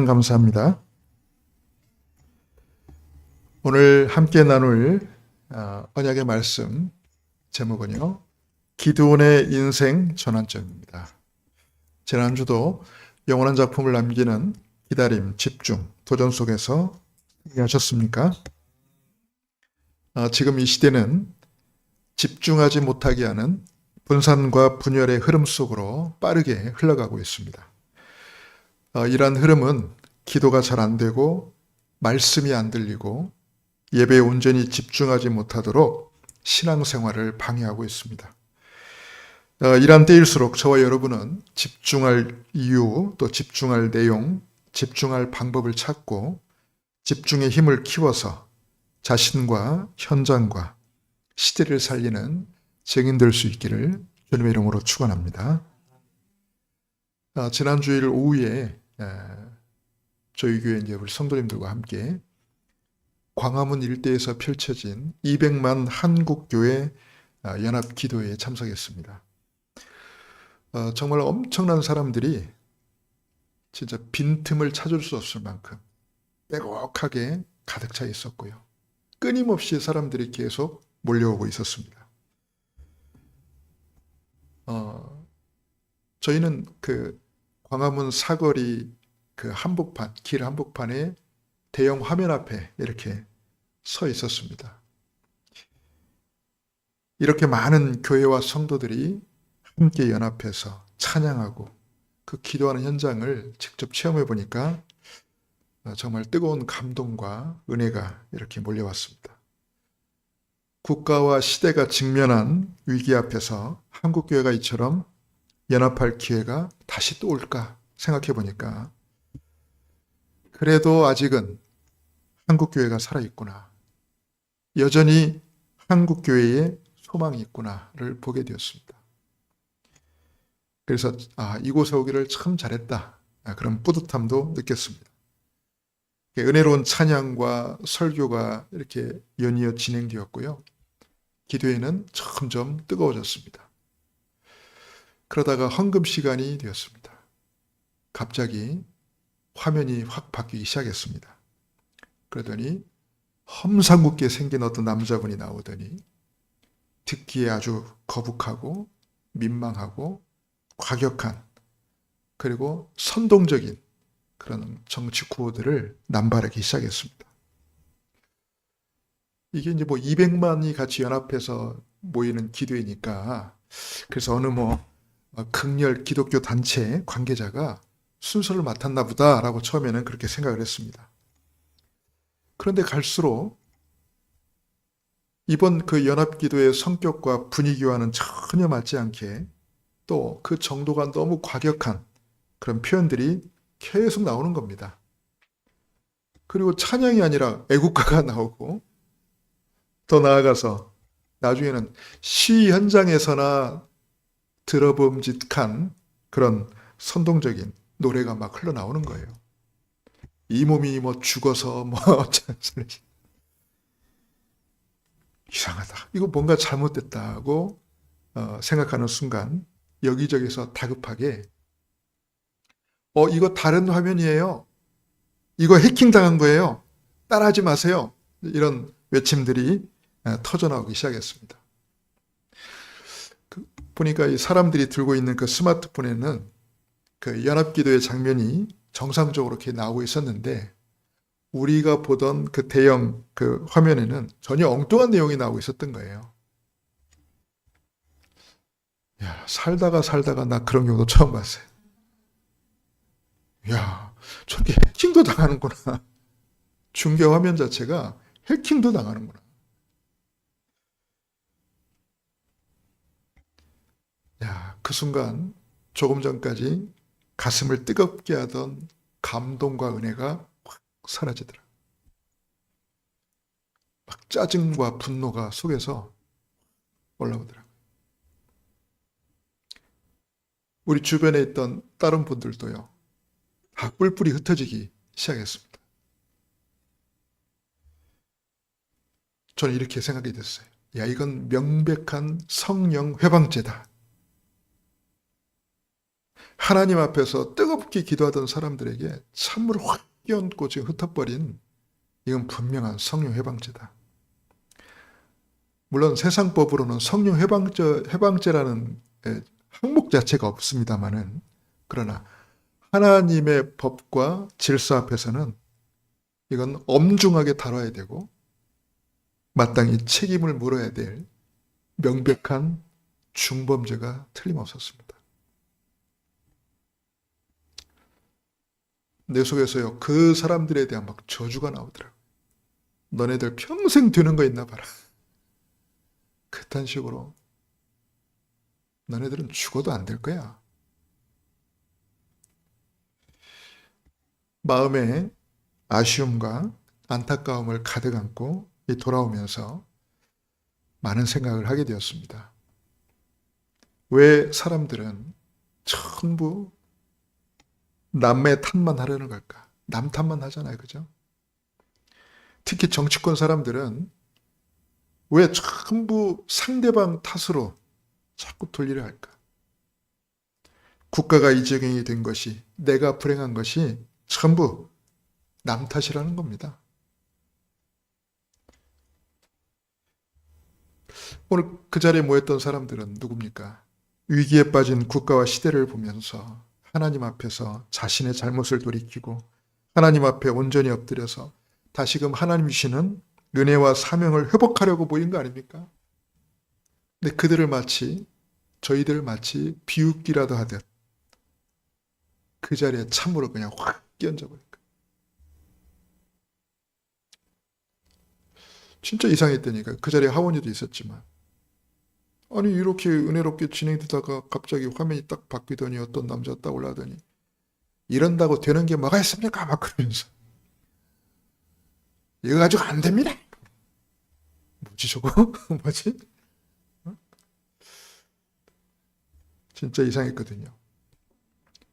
감사합니다. 오늘 함께 나눌 언약의 말씀 제목은요, 기드온의 인생 전환점입니다. 지난주도 영원한 작품을 남기는 기다림, 집중, 도전 속에서 이해하셨습니까? 지금 이 시대는 집중하지 못하게 하는 분산과 분열의 흐름 속으로 빠르게 흘러가고 있습니다. 이러한 흐름은 기도가 잘 안 되고 말씀이 안 들리고 예배에 온전히 집중하지 못하도록 신앙생활을 방해하고 있습니다. 이러한 때일수록 저와 여러분은 집중할 이유, 또 집중할 내용, 집중할 방법을 찾고 집중의 힘을 키워서 자신과 현장과 시대를 살리는 증인될 수 있기를 주님의 이름으로 축원합니다. 지난 주일 오후에 저희 교회 이제 우리 성도님들과 함께 광화문 일대에서 펼쳐진 200만 한국교회 연합 기도회에 참석했습니다. 정말 엄청난 사람들이 진짜 빈틈을 찾을 수 없을 만큼 빼곡하게 가득 차 있었고요. 끊임없이 사람들이 계속 몰려오고 있었습니다. 저희는 그 광화문 사거리 그 한복판, 길 한복판에 대형 화면 앞에 이렇게 서 있었습니다. 이렇게 많은 교회와 성도들이 함께 연합해서 찬양하고 그 기도하는 현장을 직접 체험해 보니까 정말 뜨거운 감동과 은혜가 이렇게 몰려왔습니다. 국가와 시대가 직면한 위기 앞에서 한국교회가 이처럼 연합할 기회가 다시 또 올까 생각해 보니까 그래도 아직은 한국교회가 살아있구나. 여전히 한국교회에 소망이 있구나를 보게 되었습니다. 그래서 이곳에 오기를 참 잘했다. 그런 뿌듯함도 느꼈습니다. 은혜로운 찬양과 설교가 이렇게 연이어 진행되었고요. 기도회는 점점 뜨거워졌습니다. 그러다가 헌금 시간이 되었습니다. 갑자기 화면이 확 바뀌기 시작했습니다. 그러더니 험상궂게 생긴 어떤 남자분이 나오더니 듣기에 아주 거북하고 민망하고 과격한 그리고 선동적인 그런 정치 구호들을 남발하기 시작했습니다. 이게 이제 200만이 같이 연합해서 모이는 기도회니까 그래서 어느 극렬 기독교 단체 관계자가 순서를 맡았나 보다라고 처음에는 그렇게 생각을 했습니다. 그런데 갈수록 이번 그 연합기도의 성격과 분위기와는 전혀 맞지 않게 또 그 정도가 너무 과격한 그런 표현들이 계속 나오는 겁니다. 그리고 찬양이 아니라 애국가가 나오고 더 나아가서 나중에는 시위 현장에서나 들어봄직한 그런 선동적인 노래가 막 흘러나오는 거예요. 이 몸이 죽어서 이상하다. 이거 뭔가 잘못됐다고 생각하는 순간 여기저기서 다급하게 이거 다른 화면이에요. 이거 해킹당한 거예요. 따라하지 마세요. 이런 외침들이 터져나오기 시작했습니다. 보니까 이 사람들이 들고 있는 그 스마트폰에는 그 연합기도의 장면이 정상적으로 이렇게 나오고 있었는데 우리가 보던 그 대형 그 화면에는 전혀 엉뚱한 내용이 나오고 있었던 거예요. 야, 살다가 나 그런 경우도 처음 봤어요. 야, 저렇게 해킹도 당하는구나. 중계 화면 자체가 해킹도 당하는구나. 야, 그 순간 조금 전까지 가슴을 뜨겁게 하던 감동과 은혜가 확 사라지더라. 막 짜증과 분노가 속에서 올라오더라고요. 우리 주변에 있던 다른 분들도요. 다 뿔뿔이 흩어지기 시작했습니다. 저는 이렇게 생각이 됐어요. 야, 이건 명백한 성령 회방죄다. 하나님 앞에서 뜨겁게 기도하던 사람들에게 찬물을 확 끼얹고 지금 흩어버린 이건 분명한 성령 해방죄다. 물론 세상법으로는 성령 해방죄라는 항목 자체가 없습니다만은, 그러나 하나님의 법과 질서 앞에서는 이건 엄중하게 다뤄야 되고 마땅히 책임을 물어야 될 명백한 중범죄가 틀림없었습니다. 내 속에서요, 그 사람들에 대한 막 저주가 나오더라고요. 너네들 평생 되는 거 있나 봐라. 그딴 식으로. 너네들은 죽어도 안 될 거야. 마음에 아쉬움과 안타까움을 가득 안고 돌아오면서 많은 생각을 하게 되었습니다. 왜 사람들은 전부 남의 탓만 하려는 걸까? 남 탓만 하잖아요. 그죠? 특히 정치권 사람들은 왜 전부 상대방 탓으로 자꾸 돌리려 할까? 국가가 이 지경이 된 것이, 내가 불행한 것이 전부 남 탓이라는 겁니다. 오늘 그 자리에 모였던 사람들은 누굽니까? 위기에 빠진 국가와 시대를 보면서 하나님 앞에서 자신의 잘못을 돌이키고 하나님 앞에 온전히 엎드려서 다시금 하나님 주시는 은혜와 사명을 회복하려고 모인 거 아닙니까? 근데 그들을 마치, 저희들을 마치 비웃기라도 하듯 그 자리에 참으로 그냥 확 끼얹어버릴까. 진짜 이상했다니까. 그 자리에 하원이도 있었지만, 아니 이렇게 은혜롭게 진행되다가 갑자기 화면이 딱 바뀌더니 어떤 남자가 딱 올라더니 이런다고 되는 게 뭐가 있습니까? 막 그러면서 이거 가지고 안 됩니다. 뭐지 저거? 뭐지? 진짜 이상했거든요.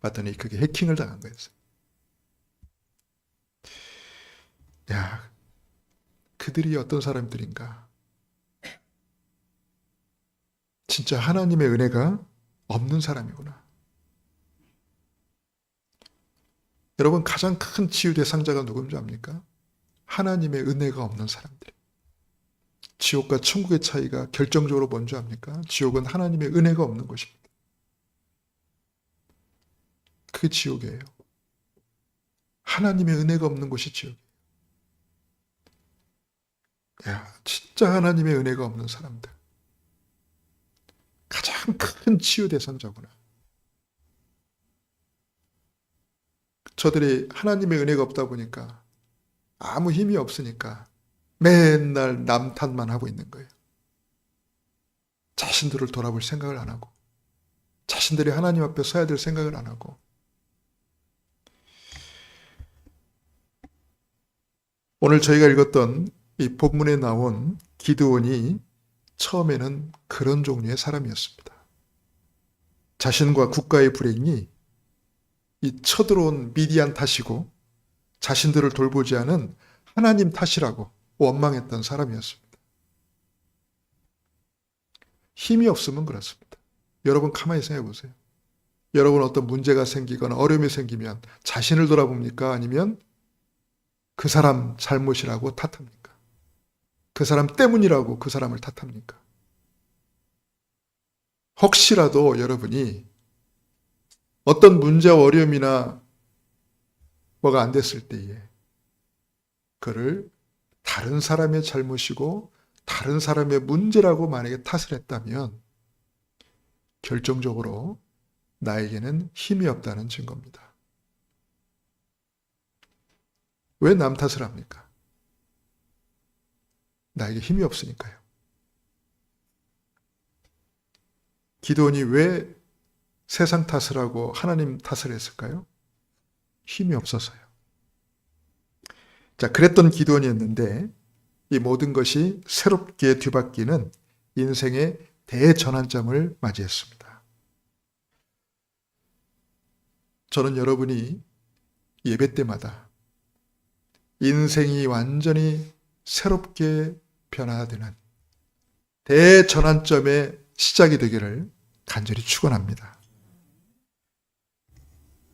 봤더니 그게 해킹을 당한 거였어요. 야, 그들이 어떤 사람들인가? 진짜 하나님의 은혜가 없는 사람이구나. 여러분, 가장 큰 치유 대상자가 누군지 압니까? 하나님의 은혜가 없는 사람들. 지옥과 천국의 차이가 결정적으로 뭔지 압니까? 지옥은 하나님의 은혜가 없는 곳입니다. 그게 지옥이에요. 하나님의 은혜가 없는 곳이 지옥이에요. 야, 진짜 하나님의 은혜가 없는 사람들. 가장 큰 치유 대상자구나. 저들이 하나님의 은혜가 없다 보니까 아무 힘이 없으니까 맨날 남 탓만 하고 있는 거예요. 자신들을 돌아볼 생각을 안 하고 자신들이 하나님 앞에 서야 될 생각을 안 하고. 오늘 저희가 읽었던 이 본문에 나온 기드온이 처음에는 그런 종류의 사람이었습니다. 자신과 국가의 불행이 이 쳐들어온 미디안 탓이고 자신들을 돌보지 않은 하나님 탓이라고 원망했던 사람이었습니다. 힘이 없으면 그렇습니다. 여러분 가만히 생각해 보세요. 여러분 어떤 문제가 생기거나 어려움이 생기면 자신을 돌아봅니까? 아니면 그 사람 잘못이라고 탓합니까? 그 사람 때문이라고 그 사람을 탓합니까? 혹시라도 여러분이 어떤 문제와 어려움이나 뭐가 안 됐을 때에 그를 다른 사람의 잘못이고 다른 사람의 문제라고 만약에 탓을 했다면 결정적으로 나에게는 힘이 없다는 증거입니다. 왜 남 탓을 합니까? 나에게 힘이 없으니까요. 기드온이 왜 세상 탓을 하고 하나님 탓을 했을까요? 힘이 없어서요. 자, 그랬던 기드온이었는데 이 모든 것이 새롭게 뒤바뀌는 인생의 대전환점을 맞이했습니다. 저는 여러분이 예배 때마다 인생이 완전히 새롭게 변화되는 대전환점의 시작이 되기를 간절히 축원합니다.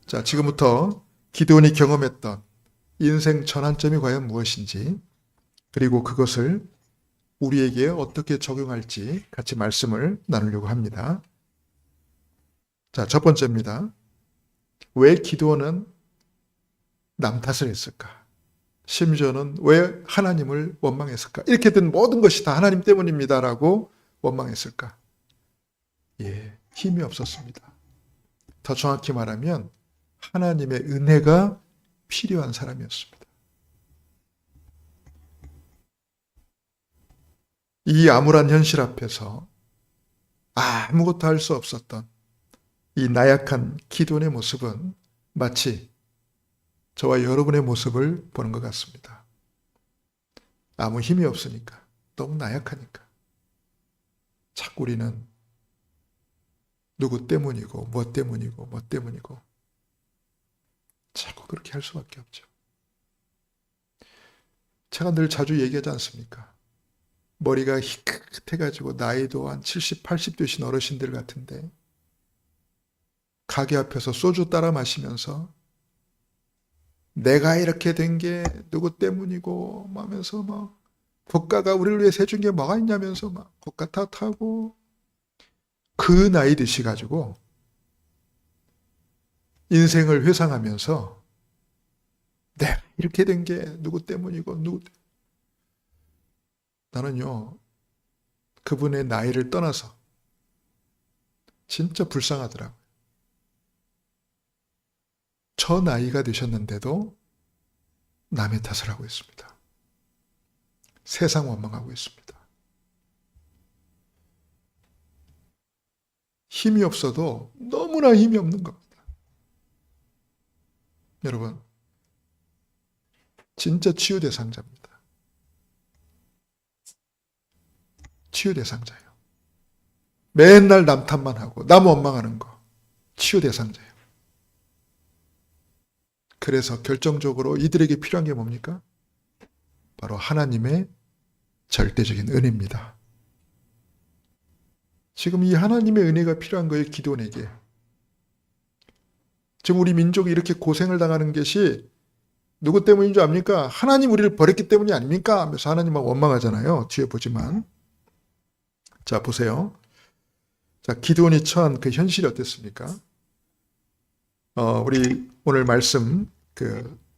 자, 지금부터 기드온이 경험했던 인생 전환점이 과연 무엇인지, 그리고 그것을 우리에게 어떻게 적용할지 같이 말씀을 나누려고 합니다. 자, 첫 번째입니다. 왜 기드온은 남 탓을 했을까? 심지어는 왜 하나님을 원망했을까? 이렇게 된 모든 것이 다 하나님 때문입니다라고 원망했을까? 힘이 없었습니다. 더 정확히 말하면 하나님의 은혜가 필요한 사람이었습니다. 이 암울한 현실 앞에서 아무것도 할 수 없었던 이 나약한 기드온의 모습은 마치 저와 여러분의 모습을 보는 것 같습니다. 아무 힘이 없으니까, 너무 나약하니까 자꾸 우리는 누구 때문이고 뭐 때문이고 자꾸 그렇게 할 수밖에 없죠. 제가 늘 자주 얘기하지 않습니까? 머리가 희끗해가지고 나이도 한 70, 80 되신 어르신들 같은데 가게 앞에서 소주 따라 마시면서 내가 이렇게 된 게 누구 때문이고 하면서 막 국가가 우리를 위해서 해준 게 뭐가 있냐면서 막 국가 탓하고, 그 나이 드시가지고 인생을 회상하면서 내가 이렇게 된 게 누구 때문이고 나는요, 그분의 나이를 떠나서 진짜 불쌍하더라고요. 저 나이가 되셨는데도 남의 탓을 하고 있습니다. 세상 원망하고 있습니다. 힘이 없어도 너무나 힘이 없는 겁니다. 여러분, 진짜 치유 대상자입니다. 치유 대상자예요. 맨날 남 탓만 하고 남 원망하는 거 치유 대상자예요. 그래서 결정적으로 이들에게 필요한 게 뭡니까? 바로 하나님의 절대적인 은혜입니다. 지금 이 하나님의 은혜가 필요한 거예요, 기드온에게. 지금 우리 민족이 이렇게 고생을 당하는 것이 누구 때문인 줄 압니까? 하나님 우리를 버렸기 때문이 아닙니까? 하면서 하나님만 원망하잖아요. 뒤에 보지만. 자, 보세요. 자, 기드온이 처한 그 현실이 어땠습니까? 우리 오늘 말씀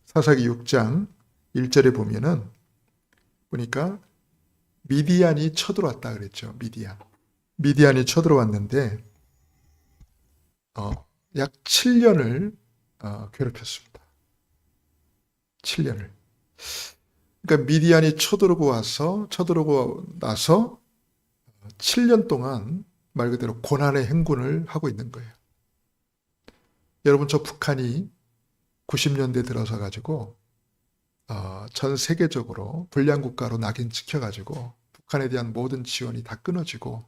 사사기 6장 1절에 보니까 미디안이 쳐들어왔다 그랬죠. 미디안이 쳐들어왔는데 약 7년을 괴롭혔습니다. 7년을. 그러니까 미디안이 쳐들어오고 나서 7년 동안 말 그대로 고난의 행군을 하고 있는 거예요. 여러분, 저 북한이 90년대 들어서 가지고 전 세계적으로 불량국가로 낙인 찍혀가지고 북한에 대한 모든 지원이 다 끊어지고,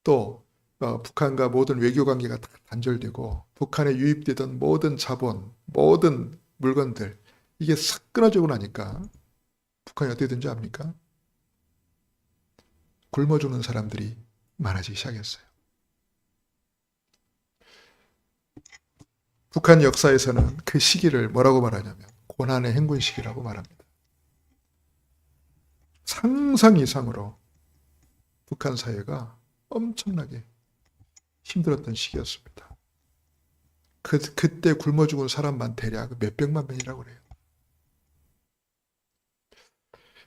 또 북한과 모든 외교관계가 다 단절되고 북한에 유입되던 모든 자본, 모든 물건들 이게 싹 끊어지고 나니까 북한이 어떻게 된지 압니까? 굶어 죽는 사람들이 많아지기 시작했어요. 북한 역사에서는 그 시기를 뭐라고 말하냐면 고난의 행군 시기라고 말합니다. 상상 이상으로 북한 사회가 엄청나게 힘들었던 시기였습니다. 그때 굶어 죽은 사람만 대략 몇백만 명이라고 그래요.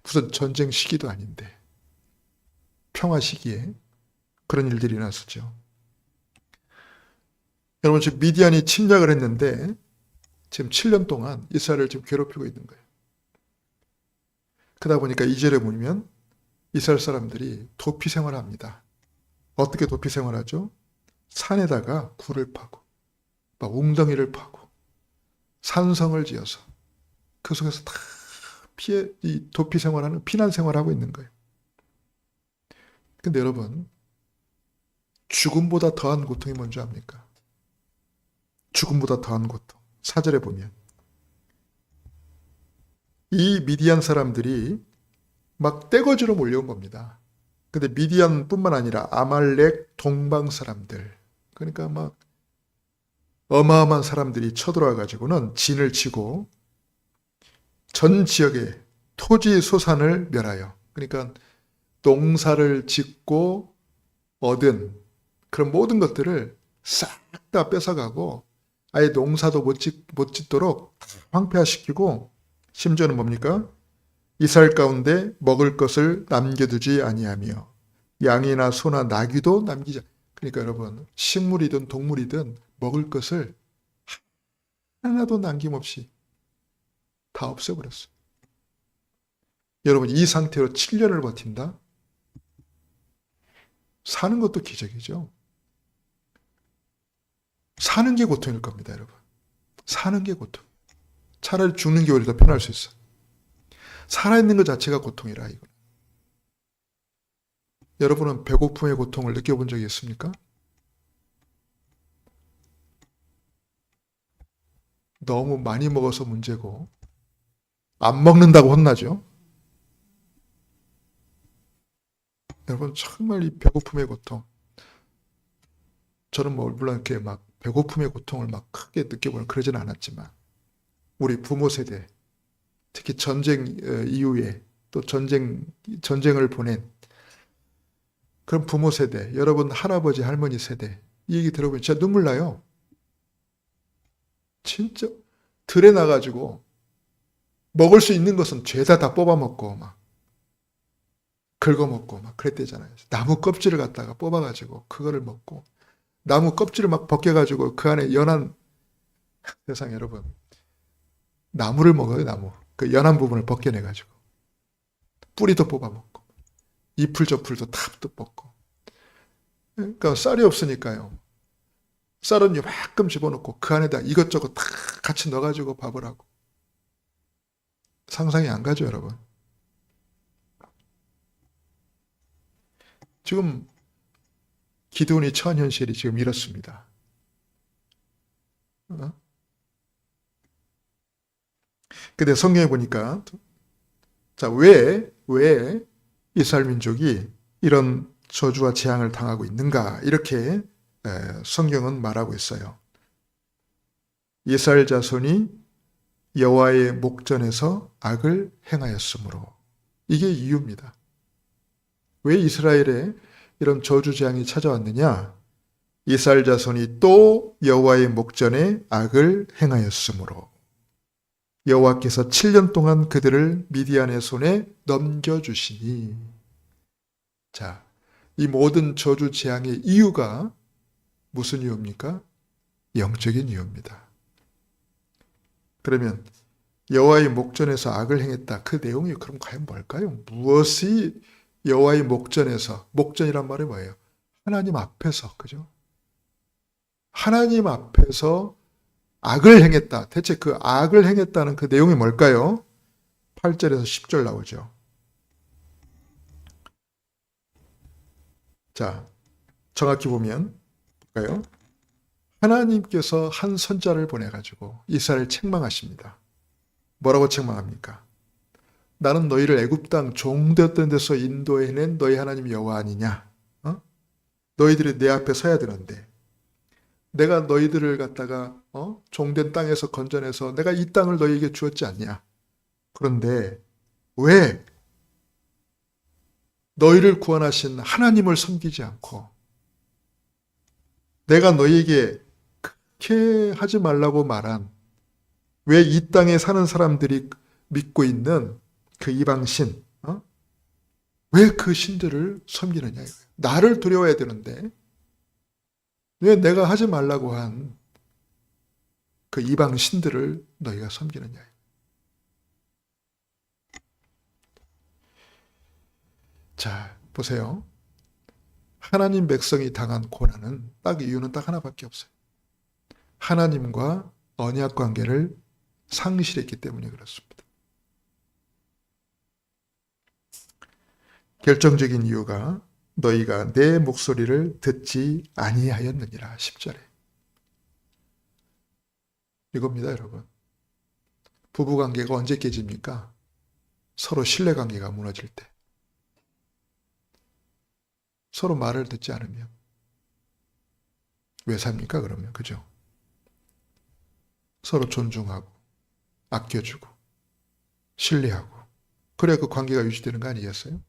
무슨 전쟁 시기도 아닌데 평화 시기에 그런 일들이 일어났었죠. 여러분, 지금 미디안이 침략을 했는데 지금 7년 동안 이스라엘을 지금 괴롭히고 있는 거예요. 그러다 보니까 2절에 보면 이스라엘 사람들이 도피 생활을 합니다. 어떻게 도피 생활하죠? 산에다가 굴을 파고 막 웅덩이를 파고 산성을 지어서 그 속에서 다 이 도피 생활하는 피난 생활하고 있는 거예요. 근데 여러분, 죽음보다 더한 고통이 뭔지 압니까? 죽음보다 더한 고통. 4절에 보면 이 미디안 사람들이 막 떼거지로 몰려온 겁니다. 근데 미디안뿐만 아니라 아말렉 동방 사람들, 그러니까 막 어마어마한 사람들이 쳐들어와 가지고는 진을 치고 전 지역의 토지 소산을 멸하여, 그러니까 농사를 짓고 얻은 그런 모든 것들을 싹 다 뺏어가고 아예 농사도 못 짓도록 황폐화시키고, 심지어는 뭡니까? 이스라엘 가운데 먹을 것을 남겨두지 아니하며 양이나 소나 나귀도 남기지. 그러니까 여러분, 식물이든 동물이든 먹을 것을 하나도 남김없이 다 없애버렸어요. 여러분, 이 상태로 7년을 버틴다? 사는 것도 기적이죠. 사는 게 고통일 겁니다, 여러분. 사는 게 고통. 차라리 죽는 게 오히려 더 편할 수 있어. 살아있는 것 자체가 고통이라, 이거. 여러분은 배고픔의 고통을 느껴본 적이 있습니까? 너무 많이 먹어서 문제고, 안 먹는다고 혼나죠? 여러분, 정말 이 배고픔의 고통. 저는 물론 이렇게 막 배고픔의 고통을 막 크게 느껴보는 그러진 않았지만, 우리 부모 세대, 특히 전쟁 이후에 또 전쟁을 보낸 그런 부모 세대, 여러분 할아버지, 할머니 세대, 이 얘기 들어보면 진짜 눈물 나요. 진짜 들에 나가지고 먹을 수 있는 것은 죄다 다 뽑아먹고 막 긁어먹고 막 그랬대잖아요. 나무 껍질을 갖다가 뽑아가지고 그거를 먹고, 나무 껍질을 막 벗겨가지고 그 안에 연한, 세상 여러분, 나무를 먹어요. 나무 그 연한 부분을 벗겨내가지고 뿌리도 뽑아먹고 잎을 저 풀도 탑도 뽑고. 그러니까 쌀이 없으니까요, 쌀은 요만큼 집어넣고 그 안에다 이것저것 다 같이 넣어가지고 밥을 하고. 상상이 안 가죠, 여러분. 지금 기드온이 처한 현실이 지금 이렇습니다. 근데 성경에 보니까, 자, 왜 이스라엘 민족이 이런 저주와 재앙을 당하고 있는가, 이렇게 성경은 말하고 있어요. 이스라엘 자손이 여호와의 목전에서 악을 행하였으므로. 이게 이유입니다. 왜 이스라엘에 이런 저주 재앙이 찾아왔느냐? 이스라엘 자손이 또 여호와의 목전에 악을 행하였으므로. 여호와께서 7년 동안 그들을 미디안의 손에 넘겨주시니. 자, 이 모든 저주 재앙의 이유가 무슨 이유입니까? 영적인 이유입니다. 그러면 여호와의 목전에서 악을 행했다, 그 내용이 그럼 과연 뭘까요? 무엇이 여호와의 목전에서, 목전이란 말이 뭐예요? 하나님 앞에서, 그죠? 하나님 앞에서 악을 행했다. 대체 그 악을 행했다는 그 내용이 뭘까요? 8절에서 10절 나오죠. 자, 정확히 보면 볼까요? 하나님께서 한 선자를 보내가지고 이스라엘을 책망하십니다. 뭐라고 책망합니까? 나는 너희를 애굽 땅 종되었던 데서 인도해낸 너희 하나님 여호와 아니냐? 너희들이 내 앞에 서야 되는데, 내가 너희들을 갖다가 종된 땅에서 건져내서 내가 이 땅을 너희에게 주었지 않냐? 그런데 왜 너희를 구원하신 하나님을 섬기지 않고 내가 너희에게 그렇게 하지 말라고 말한, 왜 이 땅에 사는 사람들이 믿고 있는 그 이방신, 왜 그 신들을 섬기느냐? 나를 두려워해야 되는데 왜 내가 하지 말라고 한 그 이방 신들을 너희가 섬기느냐? 자, 보세요. 하나님 백성이 당한 고난은 이유는 딱 하나밖에 없어요. 하나님과 언약 관계를 상실했기 때문에 그렇습니다. 결정적인 이유가 너희가 내 목소리를 듣지 아니하였느니라. 10절에. 이겁니다, 여러분. 부부관계가 언제 깨집니까? 서로 신뢰관계가 무너질 때. 서로 말을 듣지 않으면. 왜 삽니까, 그러면? 그죠? 서로 존중하고 아껴주고 신뢰하고 그래야 그 관계가 유지되는 거 아니겠어요?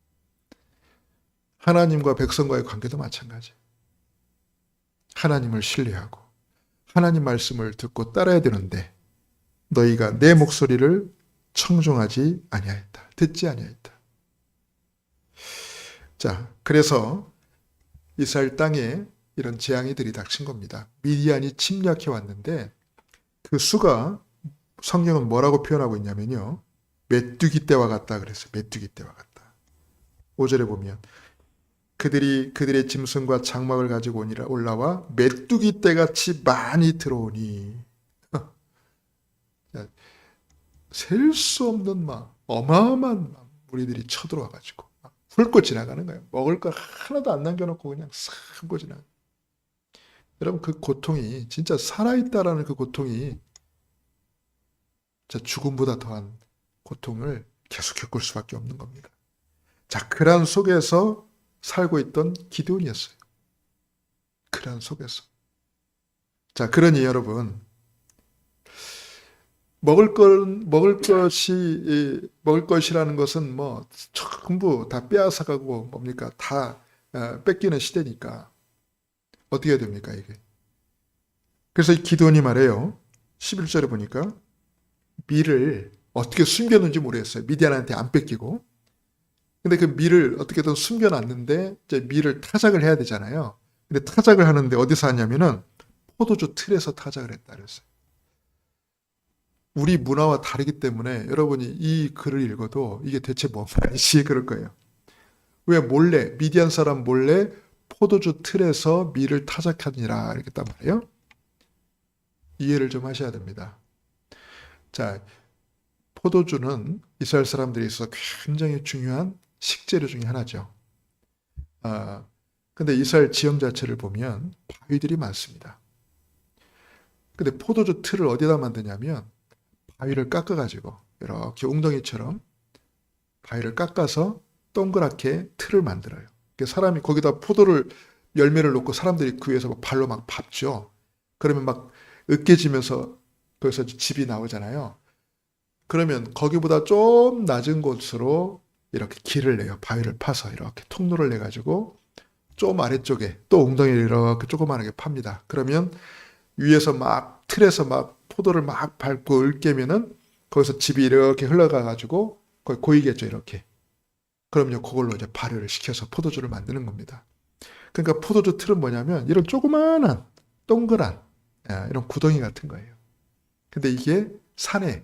하나님과 백성과의 관계도 마찬가지. 하나님을 신뢰하고 하나님 말씀을 듣고 따라야 되는데 너희가 내 목소리를 청종하지 아니하였다. 듣지 아니하였다. 자, 그래서 이스라엘 땅에 이런 재앙이 들이닥친 겁니다. 미디안이 침략해 왔는데 그 수가 성경은 뭐라고 표현하고 있냐면요. 메뚜기 떼와 같다 그랬어요. 메뚜기 떼와 같다. 5절에 보면 그들의 짐승과 장막을 가지고 올라와 메뚜기 떼같이 많이 들어오니 셀 수 없는 어마어마한 무리들이 쳐들어와가지고 훑고 지나가는 거예요. 먹을 거 하나도 안 남겨놓고 그냥 싹 훑고 지나가요. 여러분 그 고통이 진짜 살아있다라는 그 고통이 진짜 죽음보다 더한 고통을 계속 겪을 수밖에 없는 겁니다. 자, 그런 속에서 살고 있던 기드온이었어요. 그런 속에서. 자, 그러니 여러분 먹을 것이라는 것은 전부 다 빼앗아가고 뭡니까? 다 뺏기는 시대니까 어떻게 해야 됩니까, 이게? 그래서 이 기드온이 말해요. 11절에 보니까 밀을 어떻게 숨겼는지 모르겠어요. 미디안한테 안 뺏기고. 근데 그 밀을 어떻게든 숨겨놨는데 이제 밀을 타작을 해야 되잖아요. 근데 타작을 하는데 어디서 하냐면은 포도주 틀에서 타작을 했다 그랬어요. 우리 문화와 다르기 때문에 여러분이 이 글을 읽어도 이게 대체 뭔 말이지 그럴 거예요. 왜 몰래 미디안 사람 몰래 포도주 틀에서 밀을 타작하니라 이렇게 단 말이에요. 이해를 좀 하셔야 됩니다. 자, 포도주는 이스라엘 사람들이 있어서 굉장히 중요한 식재료 중에 하나죠. 근데 이스라엘 지형 자체를 보면 바위들이 많습니다. 근데 포도주 틀을 어디다 만드냐면 바위를 깎아가지고 이렇게 웅덩이처럼 바위를 깎아서 동그랗게 틀을 만들어요. 사람이 거기다 포도를 열매를 놓고 사람들이 그 위에서 발로 막 밟죠. 그러면 막 으깨지면서 거기서 집이 나오잖아요. 그러면 거기보다 좀 낮은 곳으로 이렇게 길을 내요. 바위를 파서 이렇게 통로를 내가지고 좀 아래쪽에 또 웅덩이를 이렇게 조그만하게 팝니다. 그러면 위에서 막 틀에서 막 포도를 막 밟고 으깨면은 거기서 집이 이렇게 흘러가가지고 거기 고이겠죠, 이렇게. 그럼요, 그걸로 이제 발효를 시켜서 포도주를 만드는 겁니다. 그러니까 포도주 틀은 뭐냐면 이런 조그만한 동그란 이런 구덩이 같은 거예요. 근데 이게 산에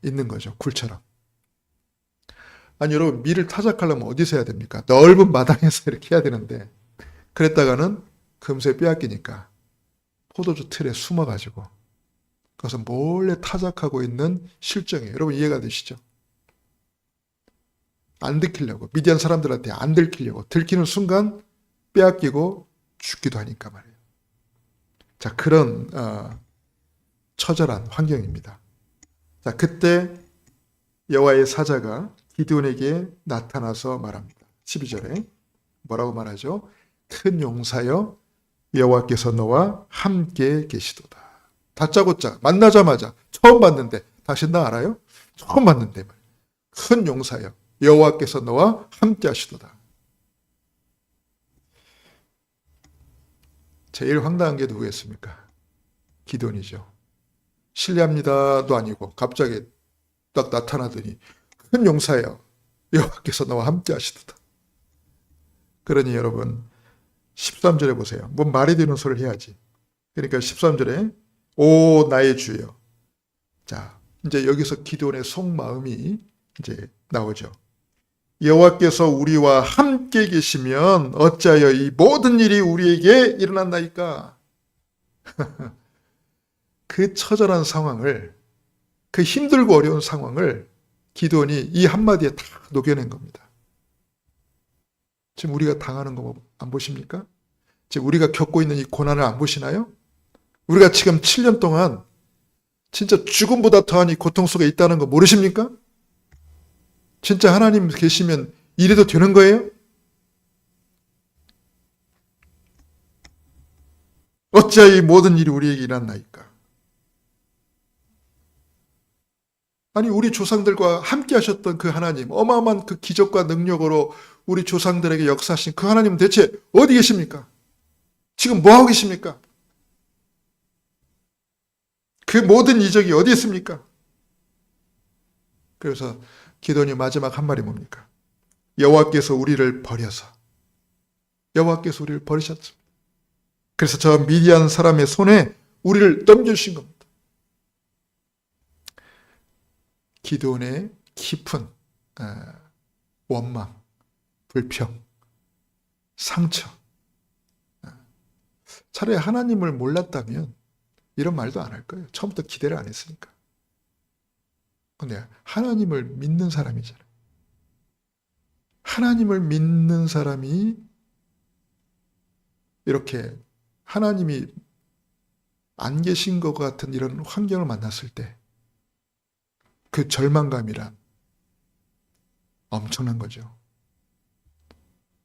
있는 거죠, 굴처럼. 아니 여러분 밀을 타작하려면 어디서 해야 됩니까? 넓은 마당에서 이렇게 해야 되는데 그랬다가는 금세 빼앗기니까 포도주 틀에 숨어가지고 그래서 몰래 타작하고 있는 실정이에요. 여러분 이해가 되시죠? 안 들키려고 미디안 사람들한테 안 들키려고 들키는 순간 빼앗기고 죽기도 하니까 말이에요. 자, 그런 처절한 환경입니다. 자, 그때 여호와의 사자가 기드온에게 나타나서 말합니다. 12절에 뭐라고 말하죠? 큰 용사여 여호와께서 너와 함께 계시도다. 다짜고짜 만나자마자 처음 봤는데 당신 나 알아요? 처음 봤는데 큰 용사여 여호와께서 너와 함께 하시도다. 제일 황당한 게 누구였습니까? 기드온이죠. 신뢰합니다도 아니고 갑자기 딱 나타나더니 큰 용사여 여호와께서 너와 함께 하시도다. 그러니 여러분 13절에 보세요. 뭐 말이 되는 소리를 해야지. 그러니까 13절에 오 나의 주여. 자, 이제 여기서 기드온의 속마음이 이제 나오죠. 여호와께서 우리와 함께 계시면 어찌하여 이 모든 일이 우리에게 일어났나이까? 그 처절한 상황을, 그 힘들고 어려운 상황을 기드온이 이 한마디에 다 녹여낸 겁니다. 지금 우리가 당하는 거 안 보십니까? 지금 우리가 겪고 있는 이 고난을 안 보시나요? 우리가 지금 7년 동안 진짜 죽음보다 더한 이 고통 속에 있다는 거 모르십니까? 진짜 하나님 계시면 이래도 되는 거예요? 어찌하여 이 모든 일이 우리에게 일어났나이까? 아니 우리 조상들과 함께 하셨던 그 하나님, 어마어마한 그 기적과 능력으로 우리 조상들에게 역사하신 그 하나님은 대체 어디 계십니까? 지금 뭐 하고 계십니까? 그 모든 이적이 어디 있습니까? 그래서 기도니 마지막 한 말이 뭡니까? 여호와께서 우리를 버리셨습니다. 그래서 저 미디안 사람의 손에 우리를 넘겨주신 겁니다. 기도원의 깊은 원망, 불평, 상처. 차라리 하나님을 몰랐다면 이런 말도 안 할 거예요. 처음부터 기대를 안 했으니까. 근데 하나님을 믿는 사람이잖아요. 하나님을 믿는 사람이 이렇게 하나님이 안 계신 것 같은 이런 환경을 만났을 때 그 절망감이란 엄청난 거죠.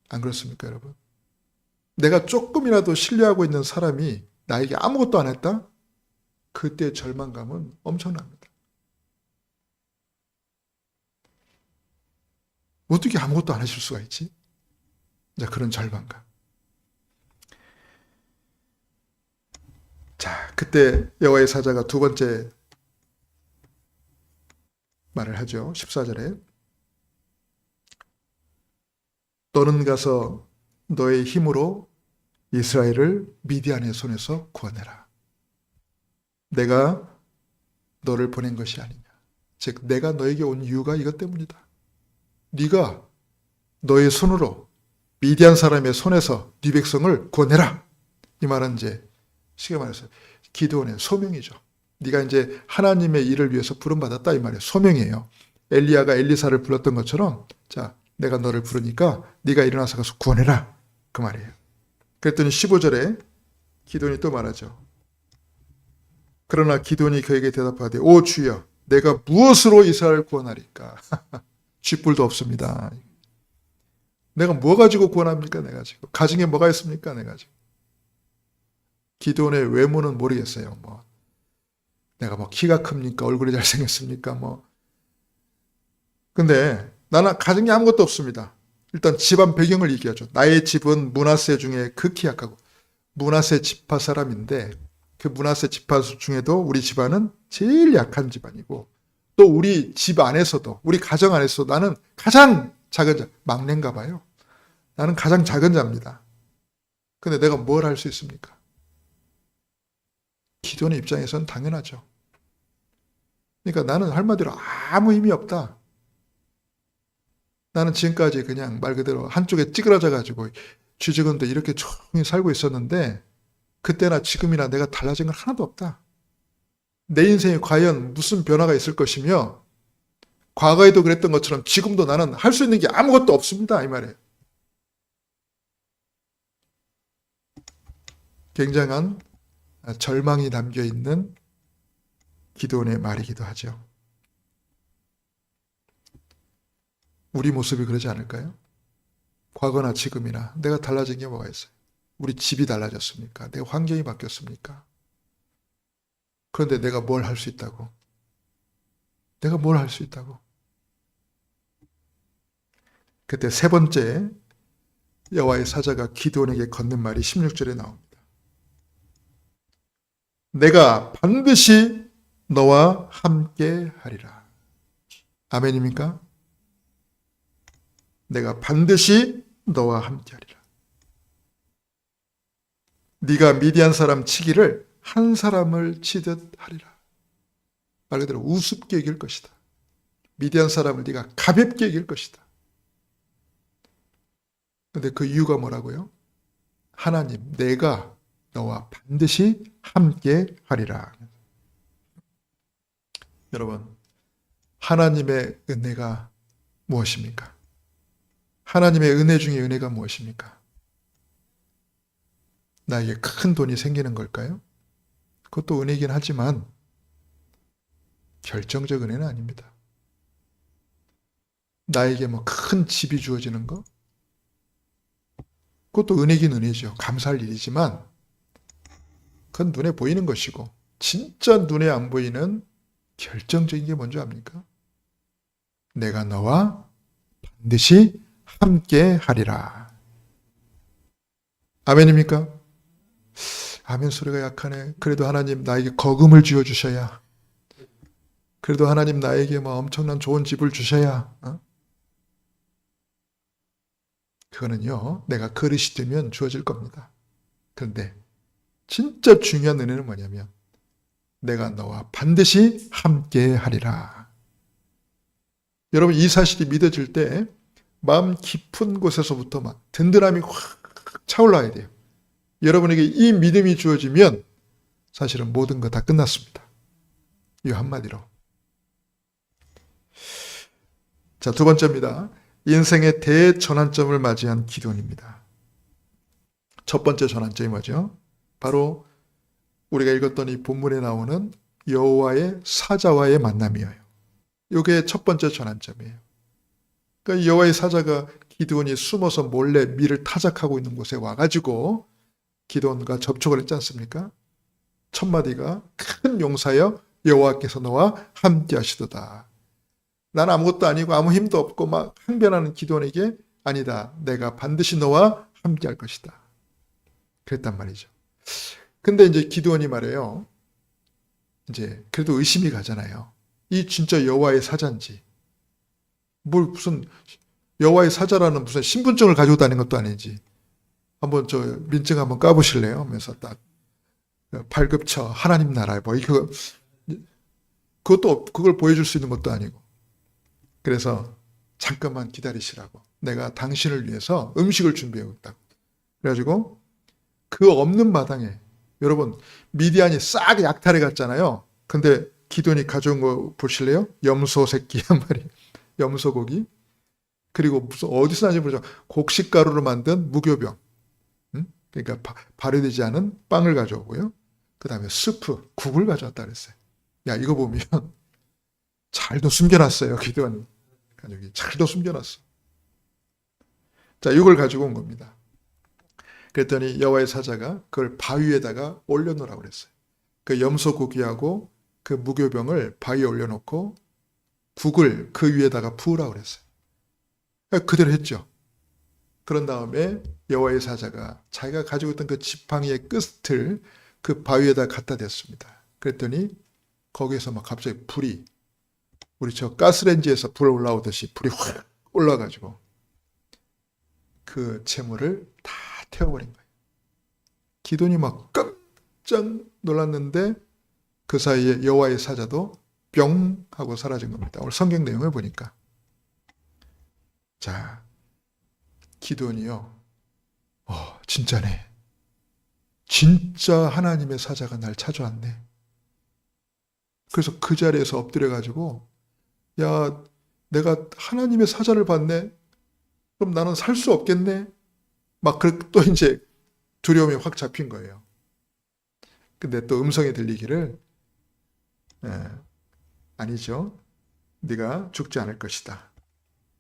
안 그렇습니까, 여러분? 내가 조금이라도 신뢰하고 있는 사람이 나에게 아무것도 안 했다? 그때 절망감은 엄청납니다. 어떻게 아무것도 안 하실 수가 있지? 자, 그런 절망감. 자, 그때 여호와의 사자가 두 번째 말을 하죠. 14절에 너는 가서 너의 힘으로 이스라엘을 미디안의 손에서 구원해라. 내가 너를 보낸 것이 아니냐. 즉 내가 너에게 온 이유가 이것 때문이다. 네가 너의 손으로 미디안 사람의 손에서 네 백성을 구원해라. 이 말은 이제 쉽게 말해서 기도원의 소명이죠. 네가 이제 하나님의 일을 위해서 부름받았다 이 말이에요. 소명이에요. 엘리야가 엘리사를 불렀던 것처럼 자 내가 너를 부르니까 네가 일어나서 가서 구원해라. 그 말이에요. 그랬더니 15절에 기도원이 또 말하죠. 그러나 기도원이 그에게 대답하되 오 주여 내가 무엇으로 이스라엘을 구원하리까. 쥐뿔도 없습니다. 내가 뭐 가지고 구원합니까? 내가 지금 가정에 뭐가 있습니까? 내가 지금 기도원의 외모는 모르겠어요. 내가 키가 큽니까? 얼굴이 잘생겼습니까? 근데 나는 가진 게 아무것도 없습니다. 일단 집안 배경을 얘기하죠. 나의 집은 므낫세 중에 극히 약하고 므낫세 지파 사람인데 그 므낫세 지파 중에도 우리 집안은 제일 약한 집안이고 또 우리 집 안에서도 우리 가정 안에서 나는 가장 작은 자, 막내인가 봐요. 나는 가장 작은 자입니다. 근데 내가 뭘 할 수 있습니까? 기도원의 입장에서는 당연하죠. 그러니까 나는 한마디로 아무 힘이 없다. 나는 지금까지 그냥 말 그대로 한쪽에 찌그러져 가지고 쥐죽은데 이렇게 조용히 살고 있었는데 그때나 지금이나 내가 달라진 건 하나도 없다. 내 인생에 과연 무슨 변화가 있을 것이며 과거에도 그랬던 것처럼 지금도 나는 할 수 있는 게 아무것도 없습니다. 이 말이에요. 굉장한 절망이 담겨있는 기도원의 말이기도 하죠. 우리 모습이 그러지 않을까요? 과거나 지금이나 내가 달라진 게 뭐가 있어요? 우리 집이 달라졌습니까? 내 환경이 바뀌었습니까? 그런데 내가 뭘 할 수 있다고? 내가 뭘 할 수 있다고? 그때 세 번째 여호와의 사자가 기드온에게 건넨 말이 16절에 나옵니다. 내가 반드시 너와 함께 하리라. 아멘입니까? 내가 반드시 너와 함께 하리라. 네가 미디안 사람 치기를 한 사람을 치듯 하리라. 말 그대로 우습게 이길 것이다. 미디안 사람을 네가 가볍게 이길 것이다. 그런데 그 이유가 뭐라고요? 하나님, 내가 너와 반드시 함께 하리라. 여러분, 하나님의 은혜가 무엇입니까? 하나님의 은혜 중에 은혜가 무엇입니까? 나에게 큰 돈이 생기는 걸까요? 그것도 은혜이긴 하지만 결정적 은혜는 아닙니다. 나에게 큰 집이 주어지는 거? 그것도 은혜긴 은혜죠. 감사할 일이지만 그건 눈에 보이는 것이고 진짜 눈에 안 보이는 결정적인 게 뭔지 압니까? 내가 너와 반드시 함께 하리라. 아멘입니까? 아멘 소리가 약하네. 그래도 하나님 나에게 거금을 쥐어주셔야, 그래도 하나님 나에게 뭐 엄청난 좋은 집을 주셔야, 그거는요, 내가 그릇이 되면 주어질 겁니다. 그런데 진짜 중요한 은혜는 뭐냐면 내가 너와 반드시 함께 하리라. 여러분, 이 사실이 믿어질 때 마음 깊은 곳에서부터 막 든든함이 확 차올라야 돼요. 여러분에게 이 믿음이 주어지면 사실은 모든 거 다 끝났습니다. 이 한마디로. 자, 두 번째입니다. 인생의 대전환점을 맞이한 기도원입니다. 첫 번째 전환점이 뭐죠? 바로 우리가 읽었던 이 본문에 나오는 여호와의 사자와의 만남이에요. 이게 첫 번째 전환점이에요. 그러니까 여호와의 사자가 기드온이 숨어서 몰래 밀을 타작하고 있는 곳에 와가지고 기드온과 접촉을 했지 않습니까? 첫 마디가 큰 용사여 여호와께서 너와 함께 하시도다. 난 아무것도 아니고 아무 힘도 없고 막 항변하는 기드온에게 아니다. 내가 반드시 너와 함께 할 것이다. 그랬단 말이죠. 근데 이제 기드온이 말해요. 이제 그래도 의심이 가잖아요. 이 진짜 여호와의 사자인지. 뭘 무슨 여호와의 사자라는 무슨 신분증을 가지고 다니는 것도 아니지. 한번 저 민증 한번 까보실래요? 하면서 딱 발급처 하나님 나라에 뭐 이거 그것도 그걸 보여줄 수 있는 것도 아니고. 그래서 잠깐만 기다리시라고. 내가 당신을 위해서 음식을 준비하고 있다고. 그래가지고 그 없는 마당에 여러분 미디안이 싹 약탈해 갔잖아요. 근데 기드온이 가져온 거 보실래요? 염소 새끼 한 마리, 염소 고기. 그리고 무슨 어디서 나는지 모르죠. 곡식가루로 만든 무교병. 그러니까 발효되지 않은 빵을 가져오고요. 그 다음에 스프, 국을 가져왔다 그랬어요. 야, 이거 보면 잘도 숨겨놨어요. 기드온 가족이 잘도 숨겨놨어. 자, 이걸 가지고 온 겁니다. 그랬더니 여호와의 사자가 그걸 바위에다가 올려놓으라고 그랬어요. 그 염소 고기하고 그 무교병을 바위에 올려놓고 국을 그 위에다가 부으라고 그랬어요. 그대로 했죠. 그런 다음에 여호와의 사자가 자기가 가지고 있던 그 지팡이의 끝을 그 바위에다 갖다 댔습니다. 그랬더니 거기에서 막 갑자기 불이, 우리 저 가스레인지에서 불 올라오듯이 불이 확 올라가지고 그 재물을 다 태워버린 거예요. 기드온이 막 깜짝 놀랐는데 그 사이에 여호와의 사자도 뿅 하고 사라진 겁니다. 오늘 성경 내용을 보니까. 자, 기드온이요. 진짜네. 진짜 하나님의 사자가 날 찾아왔네. 그래서 그 자리에서 엎드려가지고 야, 내가 하나님의 사자를 봤네. 그럼 나는 살 수 없겠네. 막 또 이제 두려움이 확 잡힌 거예요. 근데 또 음성이 들리기를 아니죠. 네가 죽지 않을 것이다.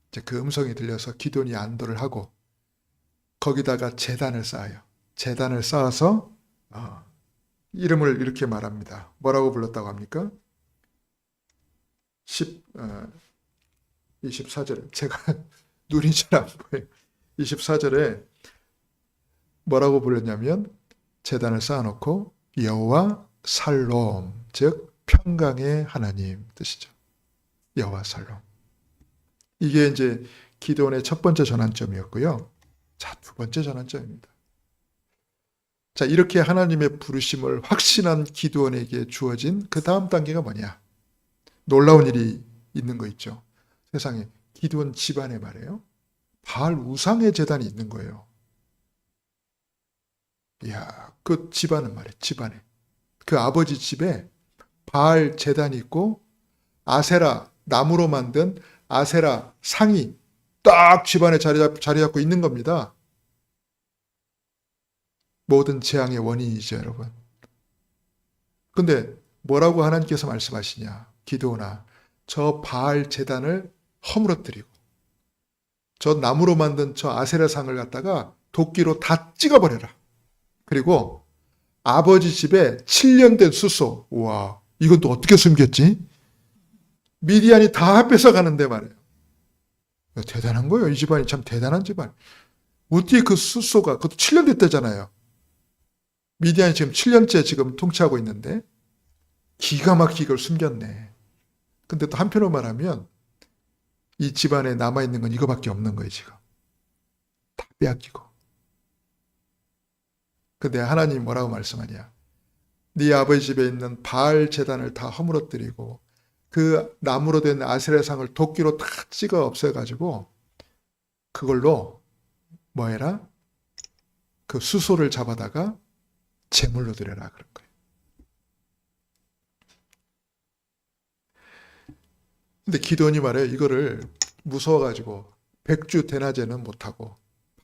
이제 그 음성이 들려서 기드온이 안도를 하고 거기다가 제단을 쌓아요. 제단을 쌓아서 이름을 이렇게 말합니다. 뭐라고 불렀다고 합니까? 24절에 제가 눈이 잘 안 보여요. 24절에 뭐라고 불렀냐면 제단을 쌓아놓고 여호와 살롬, 즉 평강의 하나님 뜻이죠. 여호와 살롬. 이게 이제 기드온의 첫 번째 전환점이었고요. 자, 두 번째 전환점입니다. 자, 이렇게 하나님의 부르심을 확신한 기드온에게 주어진 그 다음 단계가 뭐냐? 놀라운 일이 있는 거 있죠. 세상에 기드온 집안에 말이에요. 바알 우상의 제단이 있는 거예요. 이야, 그 집안은 말이에요. 집안에. 그 아버지 집에 바알 제단이 있고 아세라, 나무로 만든 아세라 상이 딱 집안에 자리 잡고 있는 겁니다. 모든 재앙의 원인이죠, 여러분. 근데 뭐라고 하나님께서 말씀하시냐? 기드온아, 저 바알 제단을 허물어뜨리고 저 나무로 만든 저 아세라 상을 갖다가 도끼로 다 찍어버려라. 그리고 아버지 집에 7년 된 숫소, 우와, 이건 또 어떻게 숨겼지? 미디안이 다 뺏어가는데 말이에요. 대단한 거예요. 이 집안이 참 대단한 집안. 어떻게 그 숫소가, 그것도 7년 됐다잖아요. 미디안이 지금 7년째 지금 통치하고 있는데 기가 막히게 이걸 숨겼네. 근데 또 한편으로 말하면 이 집안에 남아있는 건 이거밖에 없는 거예요, 지금. 다 빼앗기고. 근데 하나님 뭐라고 말씀하냐. 네 아버지 집에 있는 바알 제단을 다 허물어뜨리고 그 나무로 된 아세라상을 도끼로 다 찍어 없애가지고 그걸로 뭐 해라? 그 수소를 잡아다가 제물로 드려라 그런 거예요. 근데 기도원이 말해요. 이거를 무서워가지고 백주 대낮에는 못하고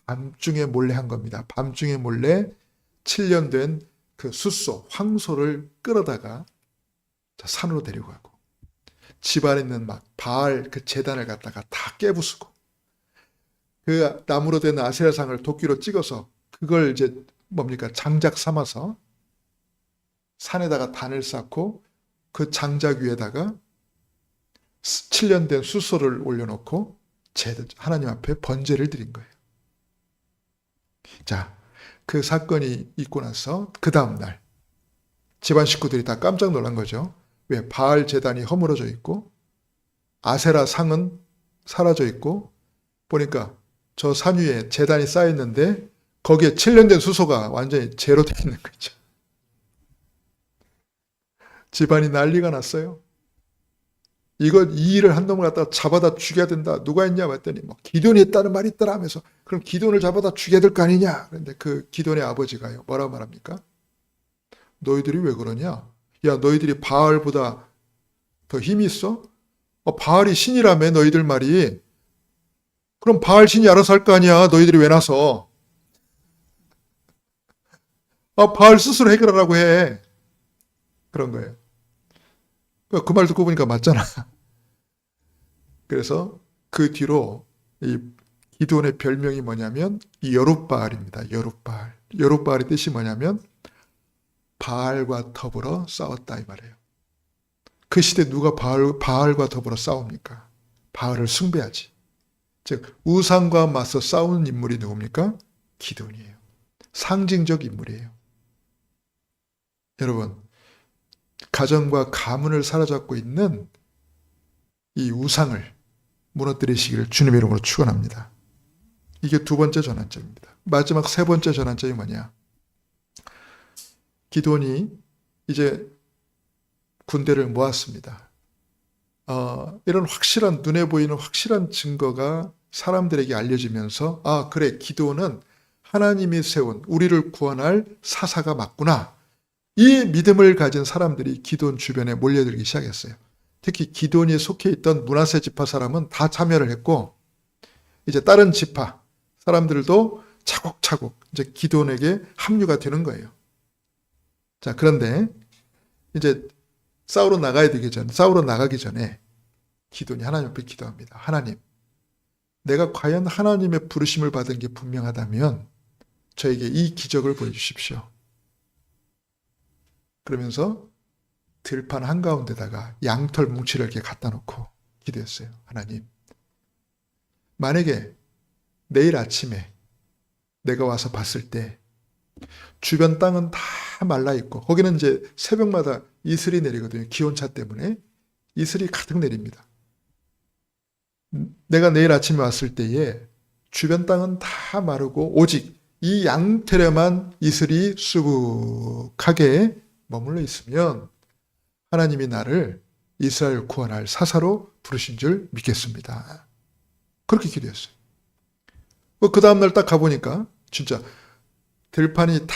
밤중에 몰래 한 겁니다. 밤중에 몰래 7년 된 그 숫소, 황소를 끌어다가 산으로 데리고 가고 집안에 있는 막 바알 그 제단을 갖다가 다 깨부수고 그 나무로 된 아세라상을 도끼로 찍어서 그걸 이제 뭡니까 장작 삼아서 산에다가 단을 쌓고 그 장작 위에다가 7년 된 숫소를 올려놓고 하나님 앞에 번제를 드린 거예요. 자, 그 사건이 있고 나서 그 다음날 집안 식구들이 다 깜짝 놀란 거죠. 왜? 바알 제단이 허물어져 있고 아세라 상은 사라져 있고 보니까 저 산 위에 제단이 쌓여있는데 거기에 7년 된 수소가 완전히 제로 되어 있는 거죠. 집안이 난리가 났어요. 이 일을 한 놈을 갖다가 잡아다 죽여야 된다. 누가 했냐 했더니 뭐 기돈이 했다는 말이 있더라 하면서 그럼 기돈을 잡아다 죽여야 될 거 아니냐. 그런데 그 기돈의 아버지가요. 뭐라고 말합니까? 너희들이 왜 그러냐? 야 너희들이 바알보다 더 힘이 있어? 바알이 신이라며 너희들 말이. 그럼 바알 신이 알아서 할 거 아니야. 너희들이 왜 나서. 바알 스스로 해결하라고 해. 그런 거예요. 그 말 듣고 보니까 맞잖아. 그래서 그 뒤로 이 기드온의 별명이 뭐냐면 여룻바알입니다. 여룻바알. 여룻바알의 뜻이 뭐냐면 바알과 더불어 싸웠다 이 말이에요. 그 시대 누가 바알과 더불어 싸웁니까? 바알을 숭배하지. 즉 우상과 맞서 싸우는 인물이 누굽니까? 기드온이에요. 상징적 인물이에요. 여러분 가정과 가문을 사로잡고 있는 이 우상을 무너뜨리시기를 주님의 이름으로 축원합니다. 이게 두 번째 전환점입니다. 마지막 세 번째 전환점이 뭐냐? 기드온이 이제 군대를 모았습니다. 이런 확실한 눈에 보이는 확실한 증거가 사람들에게 알려지면서 그래 기드온은 하나님이 세운 우리를 구원할 사사가 맞구나. 이 믿음을 가진 사람들이 기드온 주변에 몰려들기 시작했어요. 특히 기드온이 속해 있던 므낫세 지파 사람은 다 참여를 했고 이제 다른 지파 사람들도 차곡차곡 이제 기드온에게 합류가 되는 거예요. 자, 그런데 이제 싸우러 나가기 전에 기드온이 하나님 앞에 기도합니다. 하나님, 내가 과연 하나님의 부르심을 받은 게 분명하다면 저에게 이 기적을 보여주십시오. 그러면서 들판 한가운데다가 양털 뭉치를 이렇게 갖다 놓고 기도했어요. 하나님, 만약에 내일 아침에 내가 와서 봤을 때 주변 땅은 다 말라있고 거기는 이제 새벽마다 이슬이 내리거든요. 기온차 때문에 이슬이 가득 내립니다. 내가 내일 아침에 왔을 때에 주변 땅은 다 마르고 오직 이 양털에만 이슬이 수북하게 머물러 있으면 하나님이 나를 이스라엘 구원할 사사로 부르신 줄 믿겠습니다. 그렇게 기도했어요. 그 다음날 딱 가보니까 진짜 들판이 다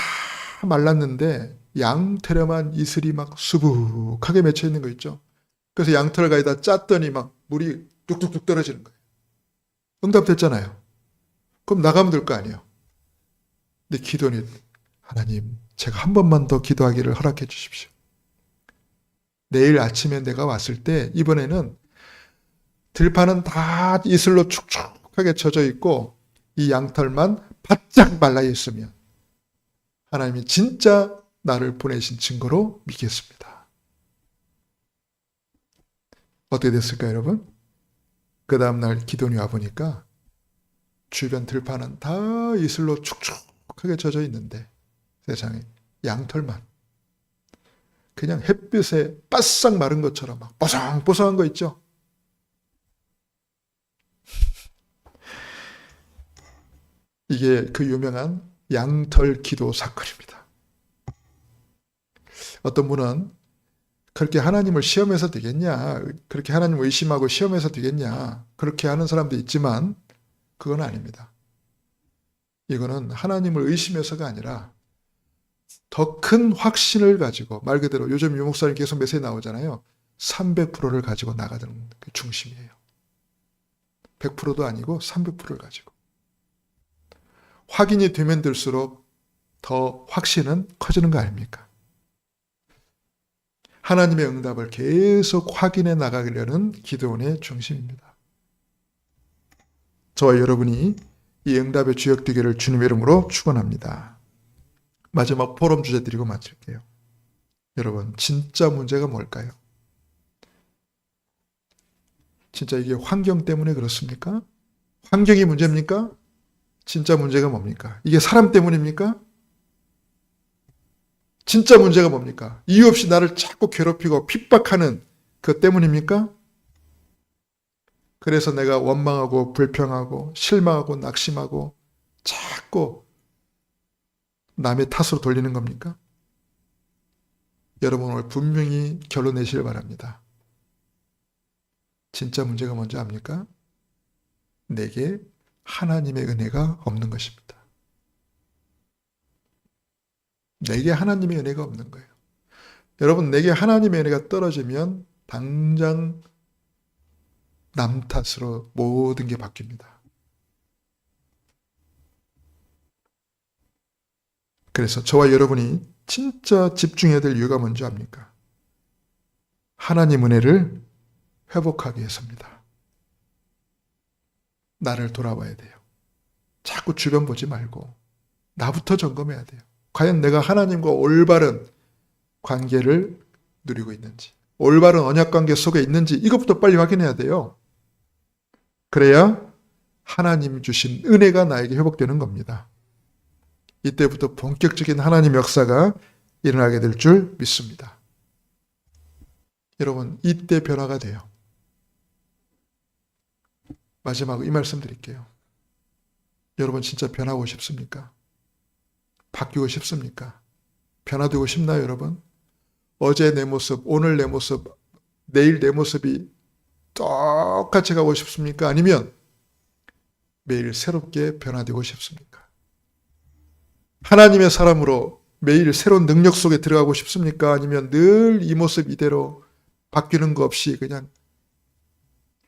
말랐는데 양털에만 이슬이 막 수북하게 맺혀 있는 거 있죠. 그래서 양털을 가에다 짰더니 막 물이 뚝뚝뚝 떨어지는 거예요. 응답됐잖아요. 그럼 나가면 될 거 아니에요. 근데 기도니 하나님 제가 한 번만 더 기도하기를 허락해 주십시오. 내일 아침에 내가 왔을 때 이번에는 들판은 다 이슬로 축축하게 젖어 있고 이 양털만 바짝 말라 있으면 하나님이 진짜 나를 보내신 증거로 믿겠습니다. 어떻게 됐을까요, 여러분? 그 다음날 기돈이 와보니까 주변 들판은 다 이슬로 축축하게 젖어 있는데 세상에 양털만 그냥 햇빛에 바싹 마른 것처럼 막 뽀송뽀송한 거 있죠? 이게 그 유명한 양털 기도 사건입니다. 어떤 분은 그렇게 하나님을 시험해서 되겠냐, 그렇게 하나님을 의심하고 시험해서 되겠냐, 그렇게 하는 사람도 있지만 그건 아닙니다. 이거는 하나님을 의심해서가 아니라 더 큰 확신을 가지고, 말 그대로 요즘 유 목사님 계속 메시지 나오잖아요. 300%를 가지고 나가는 그 중심이에요. 100%도 아니고 300%를 가지고. 확인이 되면 될수록 더 확신은 커지는 거 아닙니까? 하나님의 응답을 계속 확인해 나가려는 기도원의 중심입니다. 저와 여러분이 이 응답의 주역 되기를 주님의 이름으로 축원합니다. 마지막 포럼 주제 드리고 마칠게요. 여러분, 진짜 문제가 뭘까요? 진짜 이게 환경 때문에 그렇습니까? 환경이 문제입니까? 진짜 문제가 뭡니까? 이게 사람 때문입니까? 진짜 문제가 뭡니까? 이유 없이 나를 자꾸 괴롭히고 핍박하는 그 때문입니까? 그래서 내가 원망하고 불평하고 실망하고 낙심하고 자꾸 남의 탓으로 돌리는 겁니까? 여러분 오늘 분명히 결론 내시길 바랍니다. 진짜 문제가 뭔지 압니까? 내게 하나님의 은혜가 없는 것입니다. 내게 하나님의 은혜가 없는 거예요. 여러분, 내게 하나님의 은혜가 떨어지면 당장 남 탓으로 모든 게 바뀝니다. 그래서 저와 여러분이 진짜 집중해야 될 이유가 뭔지 압니까? 하나님 은혜를 회복하기 위해서입니다. 나를 돌아봐야 돼요. 자꾸 주변 보지 말고 나부터 점검해야 돼요. 과연 내가 하나님과 올바른 관계를 누리고 있는지, 올바른 언약관계 속에 있는지 이것부터 빨리 확인해야 돼요. 그래야 하나님 주신 은혜가 나에게 회복되는 겁니다. 이때부터 본격적인 하나님 역사가 일어나게 될 줄 믿습니다. 여러분, 이때 변화가 돼요. 마지막으로 이 말씀 드릴게요. 여러분 진짜 변하고 싶습니까? 바뀌고 싶습니까? 변화되고 싶나요, 여러분? 어제 내 모습, 오늘 내 모습, 내일 내 모습이 똑같이 가고 싶습니까? 아니면 매일 새롭게 변화되고 싶습니까? 하나님의 사람으로 매일 새로운 능력 속에 들어가고 싶습니까? 아니면 늘 이 모습 이대로 바뀌는 거 없이 그냥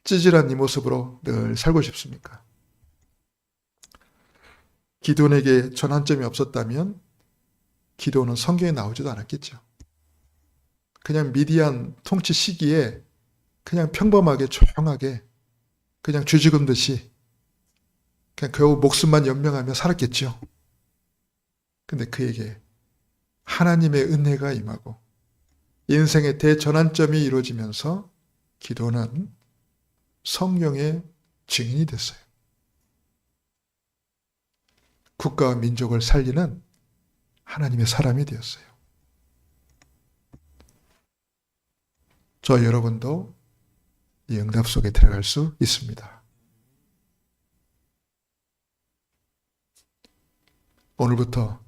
찌질한 이 모습으로 늘 살고 싶습니까? 기도원에게 전환점이 없었다면 기도원은 성경에 나오지도 않았겠죠. 그냥 미디안 통치 시기에 그냥 평범하게 조용하게 그냥 쥐죽은 듯이 그냥 겨우 목숨만 연명하며 살았겠죠. 근데 그에게 하나님의 은혜가 임하고 인생의 대전환점이 이루어지면서 기도는 성령의 증인이 됐어요. 국가와 민족을 살리는 하나님의 사람이 되었어요. 저 여러분도 이 응답 속에 들어갈 수 있습니다. 오늘부터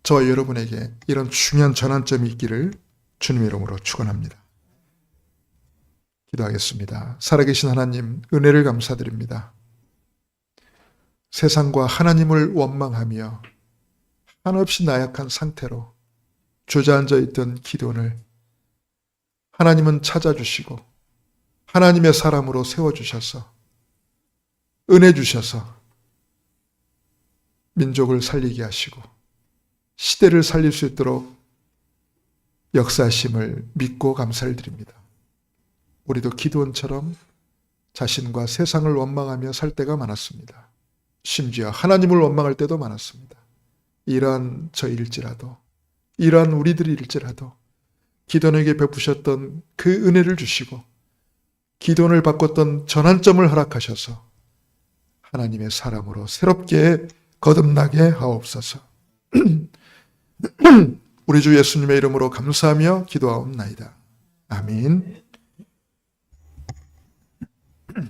저와 여러분에게 이런 중요한 전환점이 있기를 주님의 이름으로 축원합니다. 기도하겠습니다. 살아계신 하나님, 은혜를 감사드립니다. 세상과 하나님을 원망하며 한없이 나약한 상태로 주저앉아 있던 기도를 하나님은 찾아주시고 하나님의 사람으로 세워주셔서 은혜 주셔서 민족을 살리게 하시고 시대를 살릴 수 있도록 역사하심을 믿고 감사를 드립니다. 우리도 기도원처럼 자신과 세상을 원망하며 살 때가 많았습니다. 심지어 하나님을 원망할 때도 많았습니다. 이러한 저일지라도 이러한 우리들일지라도 기도원에게 베푸셨던 그 은혜를 주시고 기도원을 바꿨던 전환점을 허락하셔서 하나님의 사람으로 새롭게 거듭나게 하옵소서. 우리 주 예수님의 이름으로 감사하며 기도하옵나이다. 아멘.